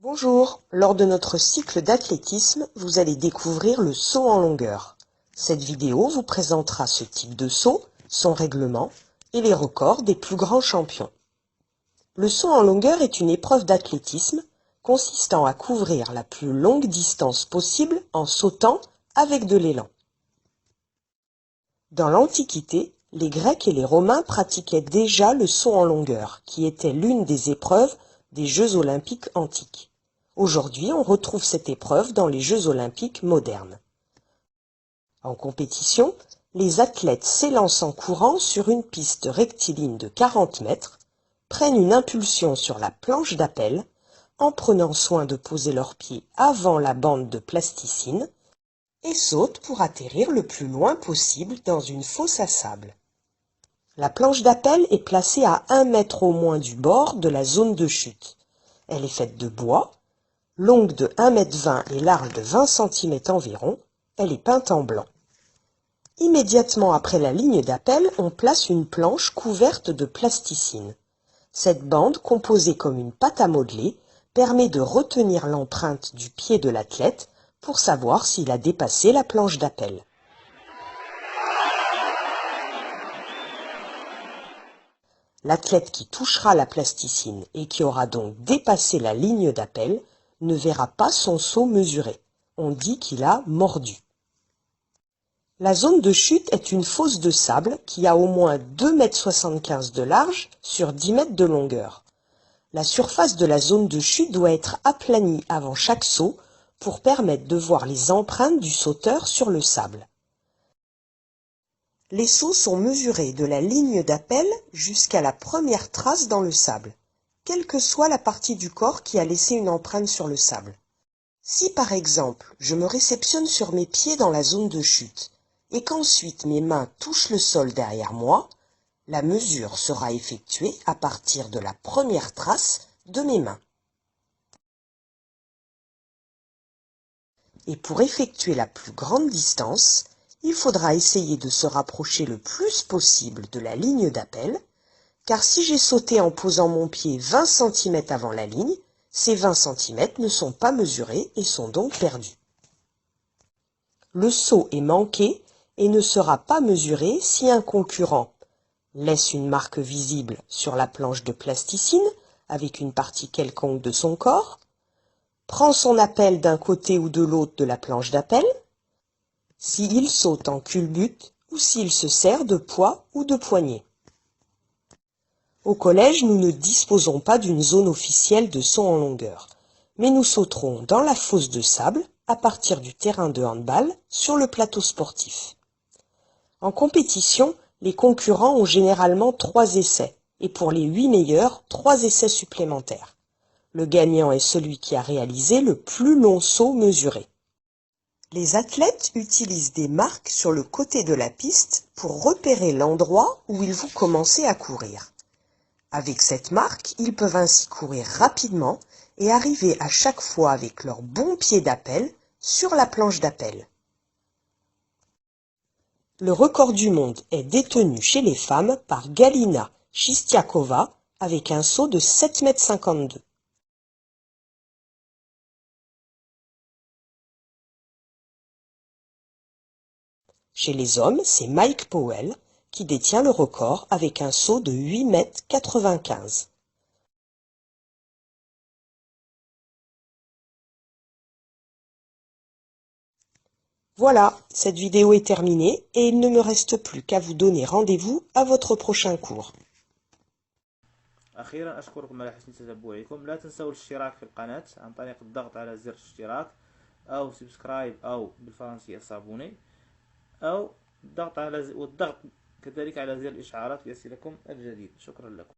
Bonjour, lors de notre cycle d'athlétisme, vous allez découvrir le saut en longueur. Cette vidéo vous présentera ce type de saut, son règlement et les records des plus grands champions. Le saut en longueur est une épreuve d'athlétisme consistant à couvrir la plus longue distance possible en sautant avec de l'élan. Dans l'Antiquité, les Grecs et les Romains pratiquaient déjà le saut en longueur, qui était l'une des épreuves des Jeux olympiques antiques. Aujourd'hui, on retrouve cette épreuve dans les Jeux olympiques modernes. En compétition, les athlètes s'élancent en courant sur une piste rectiligne de 40 mètres, prennent une impulsion sur la planche d'appel, en prenant soin de poser leurs pieds avant la bande de plasticine, et sautent pour atterrir le plus loin possible dans une fosse à sable. La planche d'appel est placée à 1 mètre au moins du bord de la zone de chute. Elle est faite de bois, longue de 1,20 m et large de 20 cm environ. Elle est peinte en blanc. Immédiatement après la ligne d'appel, on place une planche couverte de plasticine. Cette bande, composée comme une pâte à modeler, permet de retenir l'empreinte du pied de l'athlète pour savoir s'il a dépassé la planche d'appel. L'athlète qui touchera la plasticine et qui aura donc dépassé la ligne d'appel ne verra pas son saut mesuré. On dit qu'il a mordu. La zone de chute est une fosse de sable qui a au moins 2,75 m de large sur 10 mètres de longueur. La surface de la zone de chute doit être aplanie avant chaque saut pour permettre de voir les empreintes du sauteur sur le sable. Les sauts sont mesurés de la ligne d'appel jusqu'à la première trace dans le sable, quelle que soit la partie du corps qui a laissé une empreinte sur le sable. Si par exemple, je me réceptionne sur mes pieds dans la zone de chute et qu'ensuite mes mains touchent le sol derrière moi, la mesure sera effectuée à partir de la première trace de mes mains. Et pour effectuer la plus grande distance, il faudra essayer de se rapprocher le plus possible de la ligne d'appel, car si j'ai sauté en posant mon pied 20 cm avant la ligne, ces 20 cm ne sont pas mesurés et sont donc perdus. Le saut est manqué et ne sera pas mesuré si un concurrent laisse une marque visible sur la planche de plasticine avec une partie quelconque de son corps, prend son appel d'un côté ou de l'autre de la planche d'appel, s'il saute en culbute ou s'il se sert de poids ou de poignée. Au collège, nous ne disposons pas d'une zone officielle de saut en longueur, mais nous sauterons dans la fosse de sable à partir du terrain de handball sur le plateau sportif. En compétition, les concurrents ont généralement 3 essais, et pour les 8 meilleurs, 3 essais supplémentaires. Le gagnant est celui qui a réalisé le plus long saut mesuré. Les athlètes utilisent des marques sur le côté de la piste pour repérer l'endroit où ils vont commencer à courir. Avec cette marque, ils peuvent ainsi courir rapidement et arriver à chaque fois avec leur bon pied d'appel sur la planche d'appel. Le record du monde est détenu chez les femmes par Galina Chistiakova avec un saut de 7,52 m. Chez les hommes, c'est Mike Powell qui détient le record avec un saut de 8,95 m. Voilà, cette vidéo est terminée et il ne me reste plus qu'à vous donner rendez-vous à votre prochain cours. أخيرا أشكركم على حسن تتبعكم. لا تنسوا الاشتراك في القناة عن طريق الضغط على زر الاشتراك أو سبسكرايب أو بالفرنسية صابوني أو والضغط كذلك على زر الإشعارات ليصلكم الجديد. شكرا لكم.